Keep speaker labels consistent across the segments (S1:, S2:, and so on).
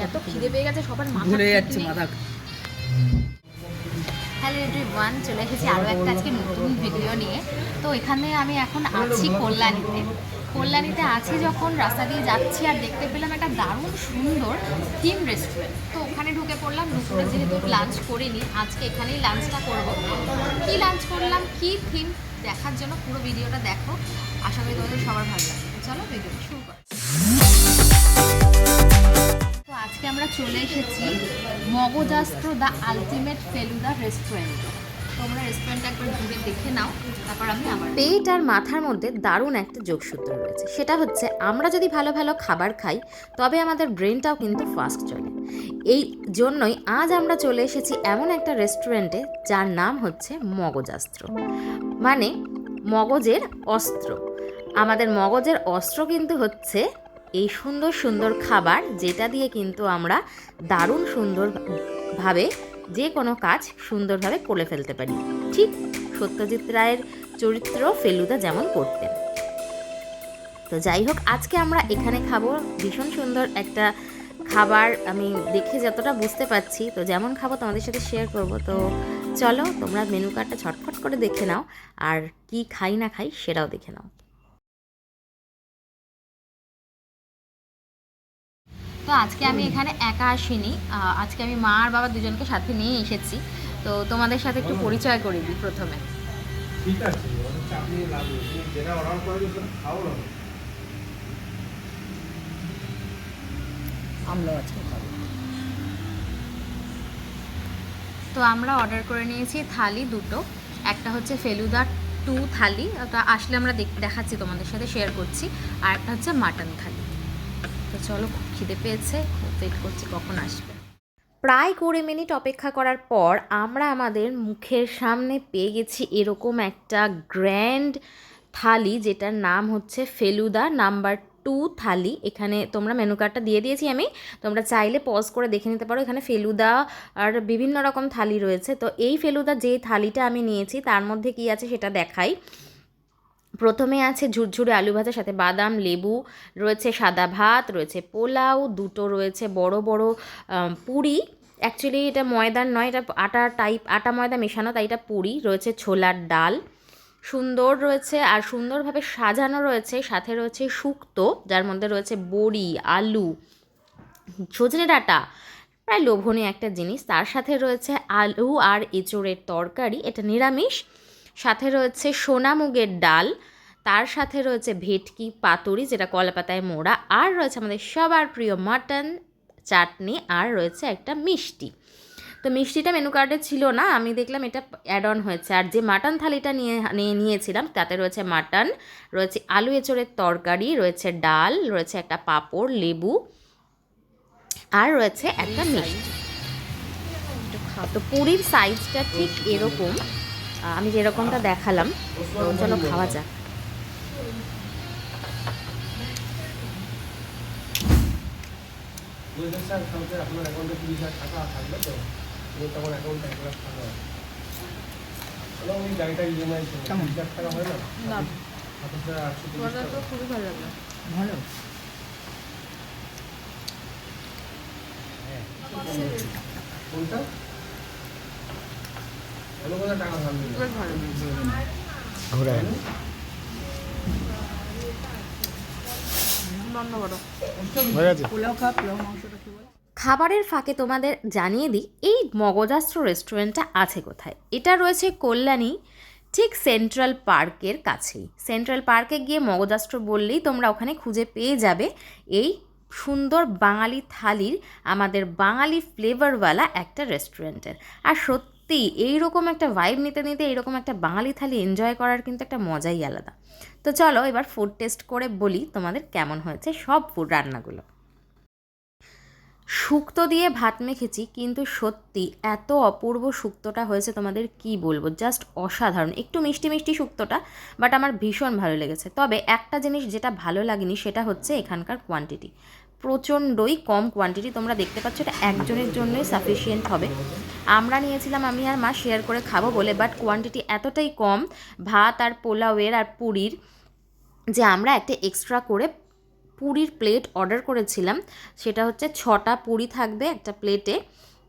S1: এত খিদে পেয়ে গেছে সবার মাথা
S2: ভুলে যাচ্ছে মাথা।
S1: হ্যালো এভরিওয়ান, চলে এসেছি আরও একটা আজকে নতুন ভিডিও নিয়ে। তো এখানে আমি এখন আছি কল্যাণীতে আছি। যখন রাস্তা দিয়ে যাচ্ছি আর দেখতে পেলাম একটা দারুণ সুন্দর থিম রেস্টুরেন্ট, তো ওখানে ঢুকে পড়লাম। দুপুরে যেহেতু লাঞ্চ করিনি, আজকে এখানেই লাঞ্চটা করব। কি লাঞ্চ করলাম, কি থিম, দেখার জন্য পুরো ভিডিওটা দেখো। আশা করি তোমাদের সবার ভালো লাগবে। চলো ভিডিওটা শুরু করি। তো আজকে আমরা চলে এসেছি মগজাস্ত্র দ্য আলটিমেট ফেলুদা রেস্টুরেন্ট। তোমরা রেস্টুরেন্টটা একবার ঘুরে দেখে নাও, তারপর আমি আমার পেট আর মাথার মধ্যে দারুণ একটা যোগসূত্র রয়েছে। সেটা হচ্ছে আমরা যদি ভালো ভালো খাবার খাই তবে আমাদের ব্রেনটাও কিন্তু ফাস্ট চলে। এই জন্যই আজ আমরা চলে এসেছি এমন একটা রেস্টুরেন্টে যার নাম হচ্ছে মগজাস্ত্র, মানে মগজের অস্ত্র। আমাদের মগজের অস্ত্র কিন্তু হচ্ছে এই সুন্দর সুন্দর খাবার, যেটা দিয়ে কিন্তু আমরা দারুণ সুন্দরভাবে যে কোনো কাজ সুন্দরভাবে করে ফেলতে পারি, ঠিক সত্যজিৎ রায়ের চরিত্র ফেলুদা যেমন করতেন। তো যাই হোক, আজকে আমরা এখানে খাবো ভীষণ সুন্দর একটা খাবার। আমি দেখে যতটা বুঝতে পারছি, তো যেমন খাবো তোমাদের সাথে শেয়ার করব। তো চলো তোমরা মেনু কার্ডটা ছটফট করে দেখে নাও, আর কি খাই না খাই সেটাও দেখে নাও। তো আজকে আমি এখানে একা আসিনি, আজকে আমি মা আর বাবা দুজনকে সাথে নিয়ে এসেছি। তো তোমাদের সাথে একটু পরিচয় করে দিই প্রথমে।
S3: ঠিক আছে, আপনি যেটা অর্ডার করে দিচ্ছেন খাও না।
S2: আমরাও আজকে খাবো।
S1: তো আমরা অর্ডার করে নিয়েছি থালি দুটো। একটা হচ্ছে ফেলুদা 2 থালি, ওটা আসলে আমরা দেখাচ্ছি, তোমাদের সাথে শেয়ার করছি। আর একটা হচ্ছে মাটন থালি। তো চলো, খুব খিদে পেয়েছে, ওয়েট করছি কখন আসবে। প্রায় 20 মিনিট অপেক্ষা করার পর আমরা আমাদের মুখের সামনে পেয়ে গেছি এরকম একটা গ্র্যান্ড থালি, যেটার নাম হচ্ছে ফেলুদা নাম্বার 2 থালি। এখানে তোমরা মেনু কার্ডটা দিয়ে দিয়েছি আমি, তোমরা চাইলে পজ করে দেখে নিতে পারো। এখানে ফেলুদা আর বিভিন্ন রকম থালি রয়েছে। তো এই ফেলুদা যে থালিটা আমি নিয়েছি তার মধ্যে কি আছে সেটা দেখাই। প্রথমে আছে ঝুরঝুরে আলু ভাজার সাথে বাদাম, লেবু, রয়েছে সাদা ভাত, রয়েছে পোলাও, দুটো রয়েছে বড় বড় পুরি। অ্যাকচুয়ালি এটা ময়দার নয়, এটা আটা ময়দা মেশানো, তাই এটা পুরি। রয়েছে ছোলার ডাল, সুন্দর রয়েছে আর সুন্দরভাবে সাজানো রয়েছে। সাথে রয়েছে শুক্তো, যার মধ্যে রয়েছে বড়ি, আলু, সজনে ডাঁটা, প্রায় লোভনীয় একটা জিনিস। তার সাথে রয়েছে আলু আর এঁচোড়ের তরকারি, এটা নিরামিষ। সাথে রয়েছে সোনা মুগের ডাল, তার সাথে রয়েছে ভেটকি পাতুরি, যেটা কলা পাতায় মোড়া, আর রয়েছে আমাদের সবার প্রিয় মাটন, চাটনি, আর রয়েছে একটা মিষ্টি। তো মিষ্টিটা মেনু কার্ডে ছিল না, আমি দেখলাম এটা অ্যাড অন হয়েছে। আর যে মাটন থালিটা নিয়েছিলাম তাতে রয়েছে মাটন, রয়েছে আলু এঁচোড়ের তরকারি, রয়েছে ডাল, রয়েছে একটা পাঁপড়, লেবু, আর রয়েছে একটা মিষ্টি। তো পুরীর সাইজটা ঠিক এরকম, আমি যেরকমটা দেখালাম। তো চলো খাওয়া যাক।
S3: আপনার অ্যাকাউন্টে 30,000 টাকা থাকবে, তো তখন অ্যাকাউন্টে 1 লাখ টাকা হয়। ওই গাড়িটা ইএমআই 30,000 টাকা হয় না?
S1: না,
S3: 27,830 টাকা।
S1: খুবই ভালো লাগলো।
S2: ভালো।
S3: কোনটা? ভালো কথা টাকা থাকবে না।
S2: ঘুরে পোলাও খা, পোলাও মাংসটা কি বলে?
S1: খাবারের ফাঁকে তোমাদের জানিয়ে দিই এই মগজাস্ত্র রেস্টুরেন্টটা আছে কোথায়। এটা রয়েছে কল্যাণী, ঠিক সেন্ট্রাল পার্কের কাছেই। সেন্ট্রাল পার্কে গিয়ে মগজাস্ত্র বললেই তোমরা ওখানে খুঁজে পেয়ে যাবে এই সুন্দর বাঙালি থালির, আমাদের বাঙালি ফ্লেভারওয়ালা একটা রেস্টুরেন্টের। আর সত্যি এইরকম একটা ভাইব নিতে নিতে এইরকম একটা বাঙালি থালি এনজয় করার কিন্তু একটা মজাই আলাদা। তো চলো এবার ফুড টেস্ট করে বলি তোমাদের কেমন হয়েছে সব ফুড রান্নাগুলো। শুক্তো দিয়ে ভাত মেখেছি, কিন্তু সত্যি এত অপূর্ব শুক্তোটা হয়েছে, তোমাদের কি বলবো, জাস্ট অসাধারণ। একটু মিষ্টি মিষ্টি শুক্তোটা, বাট আমার ভীষণ ভালো লেগেছে। তবে একটা জিনিস যেটা ভালো লাগেনি সেটা হচ্ছে এখানকার কোয়ান্টিটি, প্রচণ্ডই কম কোয়ান্টিটি। তোমরা দেখতে পাচ্ছ এটা একজনের জন্যই সাফিসিয়েন্ট হবে। আমরা নিয়েছিলাম, আমি আর মা শেয়ার করে খাবো বলে, বাট কোয়ান্টিটি এতটাই কম ভাত আর পোলাওয়ের আর পুরীর, যে আমরা একটা এক্সট্রা করে পুরির প্লেট অর্ডার করেছিলাম। সেটা হচ্ছে 6টা পুরি থাকবে একটা প্লেটে।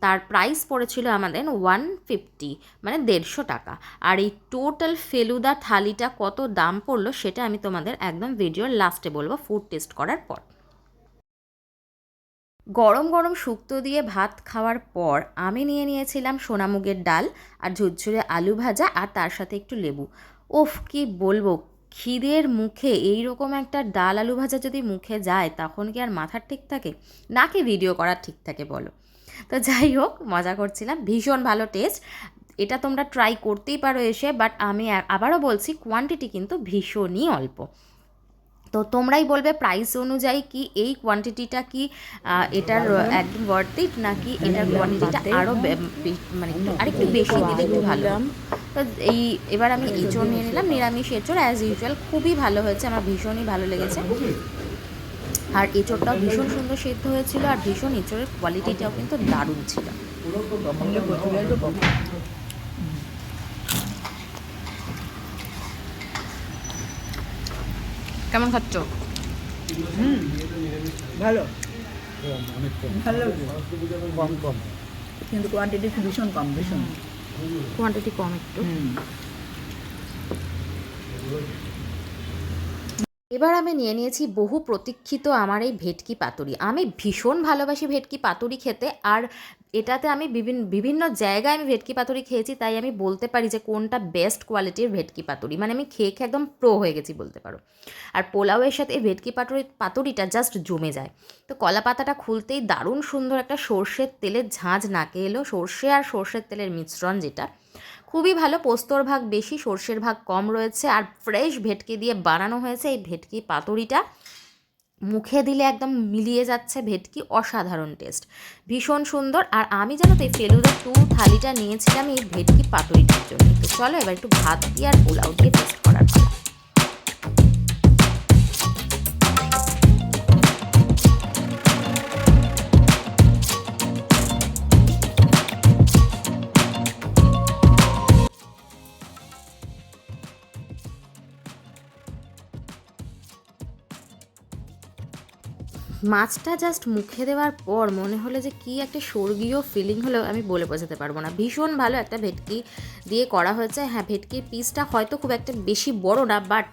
S1: তার প্রাইস পড়েছিল আমাদের 150, মানে 150 টাকা। আর এই টোটাল ফেলুদা থালিটা কত দাম পড়লো সেটা আমি তোমাদের একদম ভিডিওর লাস্টে বলবো, ফুড টেস্ট করার পর। গরম গরম শুক্তো দিয়ে ভাত খাওয়ার পর আমি নিয়ে নিয়েছিলাম সোনামুগের ডাল আর ঝুরঝুরে আলু ভাজা, আর তার সাথে একটু লেবু। ওফ, কি বলবো, খিদের মুখে এই রকম একটা ডাল আলু ভাজা যদি মুখে যায় তখন কি আর মাথার ঠিক থাকে, নাকি ভিডিও করার ঠিক থাকে বলো। তো যাই হোক, মজা করছিলাম, ভীষণ ভালো টেস্ট। এটা তোমরা ট্রাই করতেই পারো এসে, বাট আমি আবারও বলছি কোয়ান্টিটি কিন্তু ভীষণই অল্প। তো তোমরাই বলবে প্রাইস অনুযায়ী কি এই কোয়ান্টিটিটা কি এটার একদম ওয়ার্থ ইট, নাকি এটার কোয়ান্টিটিটা আরও মানে আরেকটু বেশি দিলে একটু ভালো। তো এবার আমি এঁচড় নিয়ে নিলাম, নিরামিষ এঁচড় অ্যাজ ইউজুয়াল, খুবই ভালো হয়েছে, আমার ভীষণই ভালো লেগেছে। আর এঁচড়টাও ভীষণ সুন্দর সেদ্ধ হয়েছিল, আর ভীষণ এঁচড়ের কোয়ালিটিটাও কিন্তু দারুণ ছিল। কেমন খাচ্ছ?
S2: ভালো,
S3: অনেক কম,
S2: ভালো লাগছে,
S3: কম কম,
S2: কিন্তু কোয়ান্টিটি ভীষণ কম, ভীষণ
S1: কোয়ান্টিটি কম একটু। এবার আমি নিয়ে নিয়েছি বহু প্রতীক্ষিত আমার এই ভেটকি পাতুরি। আমি ভীষণ ভালোবাসি ভেটকি পাতুরি খেতে, আর এটাতে আমি বিভিন্ন জায়গায় আমি ভেটকি পাতুরি খেয়েছি, তাই আমি বলতে পারি যে কোনটা বেস্ট কোয়ালিটির ভেটকি পাতুরি, মানে আমি খেয়ে খেয়ে একদম প্রো হয়ে গেছি বলতে পারো। আর পোলাওয়ের সাথে এই ভেটকি পাতুরিটা জাস্ট জমে যায়। তো কলা পাতাটা খুলতেই দারুণ সুন্দর একটা সর্ষের তেলের ঝাঁঝ নাকে এলো, সর্ষে আর সর্ষের তেলের মিশ্রণ, যেটা খুবই ভালো। পোস্তর ভাগ বেশি, সর্ষের ভাগ কম রয়েছে, আর ফ্রেশ ভেটকি দিয়ে বানানো হয়েছে এই ভেটকি পাতুরিটা। মুখে দিলে একদম মিলিয়ে যাচ্ছে ভেটকি, অসাধারণ টেস্ট, ভীষণ সুন্দর। আর আমি জানো তো এই ফেলুদা 2 থালিটা নিয়েছিলাম এই ভেটকি পাতুরিটার জন্য। তো চলো এবার একটু ভাত দিয়ে আর পোলাও দিয়ে টেস্ট করার পালা। মাছটা জাস্ট মুখে দেওয়ার পর মনে হলো যে কী একটা স্বর্গীয় ফিলিং হলো, আমি বলে বোঝাতে পারবো না। ভীষণ ভালো একটা ভেটকি দিয়ে করা হয়েছে। হ্যাঁ, ভেটকির পিসটা হয়তো খুব একটা বেশি বড় না, বাট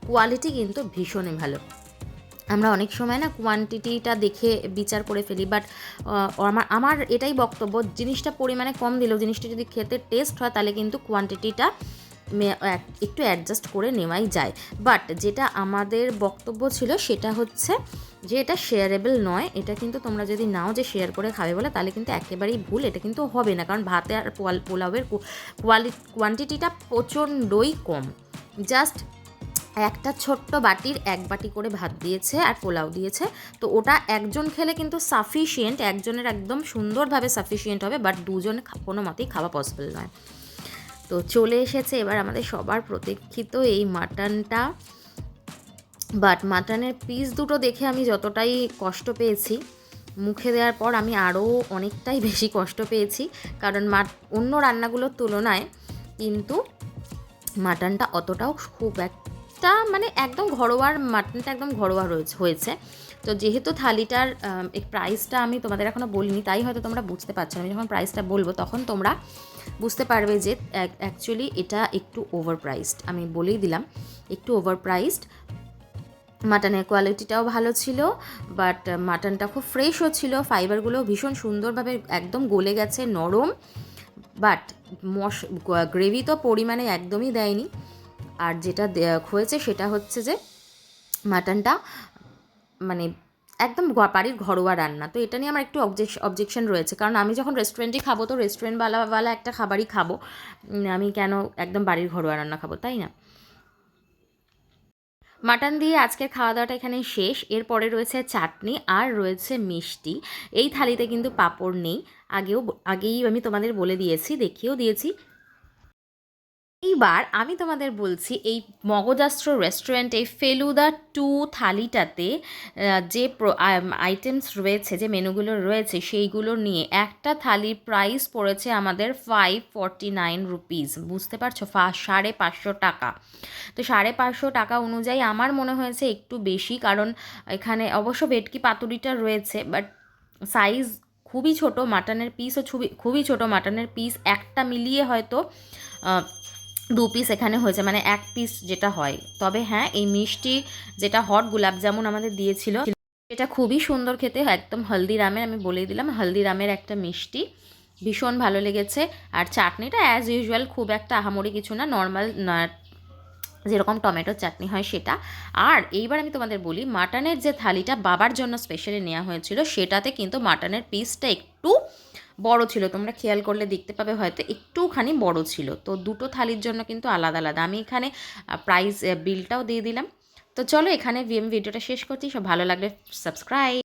S1: কোয়ালিটি কিন্তু ভীষণই ভালো। আমরা অনেক সময় না কোয়ান্টিটিটা দেখে বিচার করে ফেলি, বাট আমার এটাই বক্তব্য, জিনিসটা পরিমাণে কম দিলেও জিনিসটা যদি খেতে টেস্ট হয় তাহলে কিন্তু কোয়ান্টিটিটা একটু অ্যাডজাস্ট করে নেওয়াই যায়। বাট যেটা আমাদের বক্তব্য ছিল সেটা হচ্ছে যে এটা শেয়ারেবল নয়। এটা কিন্তু তোমরা যদি নাও যে শেয়ার করে খাবে বলে, তাহলে কিন্তু একেবারেই ভুল, এটা কিন্তু হবে না। কারণ ভাতে আর পোলাওয়ের কোয়ান্টিটিটা প্রচণ্ডই কম। জাস্ট একটা ছোট্ট বাটির 1 বাটি করে ভাত দিয়েছে আর পোলাও দিয়েছে, তো ওটা একজন খেলে কিন্তু সাফিসিয়েন্ট, একজনের একদম সুন্দরভাবে সাফিসিয়েন্ট হবে, বাট দুজনে কোনো মতেই খাওয়া পসিবল নয়। তো চলে এসেছে এবার আমাদের সবার প্রতীক্ষিত এই মাটনটা। বাট মাটনের পিস দুটো দেখে আমি যতটাই কষ্ট পেয়েছি, মুখে দেওয়ার পর আমি আরও অনেকটাই বেশি কষ্ট পেয়েছি। কারণ অন্য রান্নাগুলোর তুলনায় কিন্তু মাটনটা অতটাও খুব একটা, মানে একদম ঘরোয়ার, মাটনটা একদম ঘরোয়া হয়েছে। তো যেহেতু থালিটার প্রাইসটা আমি তোমাদের এখনও বলিনি, তাই হয়তো তোমরা বুঝতে পারছো না। আমি যখন প্রাইসটা বলবো তখন তোমরা বুঝতে পারবে যে অ্যাকচুয়ালি এটা একটু ওভার প্রাইসড। আমি বলেই দিলাম একটু ওভার প্রাইসড। মাটনের কোয়ালিটিটাও ভালো ছিল, বাট মাটনটা খুব ফ্রেশও ছিল, ফাইবারগুলো ভীষণ সুন্দরভাবে একদম গলে গেছে, নরম। বাট গ্রেভি তো পরিমাণে একদমই দেয়নি। আর যেটা হয়েছে সেটা হচ্ছে যে মাটনটা মানে একদম বাড়ির ঘরোয়া রান্না। তো এটা নিয়ে আমার একটু অবজেকশন রয়েছে, কারণ আমি যখন রেস্টুরেন্টে খাবো তো রেস্টুরেন্টওয়ালা একটা খাবারই খাবো, আমি কেন একদম বাড়ির ঘরোয়া রান্না খাবো, তাই না? মাটন দিয়ে আজকের খাওয়া দাওয়াটা এখানে শেষ। এরপরে রয়েছে চাটনি আর রয়েছে মিষ্টি। এই থালিতে কিন্তু পাঁপড় নেই, আগেই আমি তোমাদের বলে দিয়েছি, দেখিয়েও দিয়েছি। এইবার আমি তোমাদের বলছি এই মগজাস্ত্র রেস্টুরেন্ট এই ফেলুদা 2 থালিটাতে যে আইটেমস রয়েছে, যে মেনুগুলো রয়েছে সেইগুলো নিয়ে একটা থালির প্রাইস পড়েছে আমাদের 549 রুপিস। বুঝতে পারছো, 550 টাকা। তো 550 টাকা অনুযায়ী আমার মনে হয়েছে একটু বেশি, কারণ এখানে অবশ্য ভেটকি পাতুরিটা রয়েছে, বাট সাইজ খুবই ছোট, মাটনের পিসও খুবই ছোট, মাটনের পিস একটা মিলিয়ে হয়তো 2 পিস এখানে হয়েছে, মানে 1 পিস যেটা হয়। তবে হ্যাঁ, এই মিষ্টি যেটা হট গোলাপ জামুন আমাদের দিয়েছিল এটা খুবই সুন্দর খেতে, একদম হলদিরামের, আমি বলেই দিলাম হলদিরামের একটা মিষ্টি, ভীষণ ভালো লেগেছে। আর চাটনিটা অ্যাজ ইউজুয়াল খুব একটা আহামরি কিছু না, নর্মাল যেরকম টমেটোর চাটনি হয় সেটা। আর এইবার আমি তোমাদের বলি, মাটনের যে থালিটা বাবার জন্য স্পেশালি নেওয়া হয়েছিল সেটাতে কিন্তু মাটনের পিসটা একটু বড় ছিল, তোমরা খেয়াল করলে দেখতে পাবে হয়তো একটুখানি বড় ছিল। তো দুটো থালির জন্য কিন্তু আলাদা আলাদা। আমি এখানে প্রাইস বিলটাও দিয়ে দিলাম। তো চলো এখানে ভিডিওটা শেষ করছি। সব ভালো লাগলে সাবস্ক্রাইব।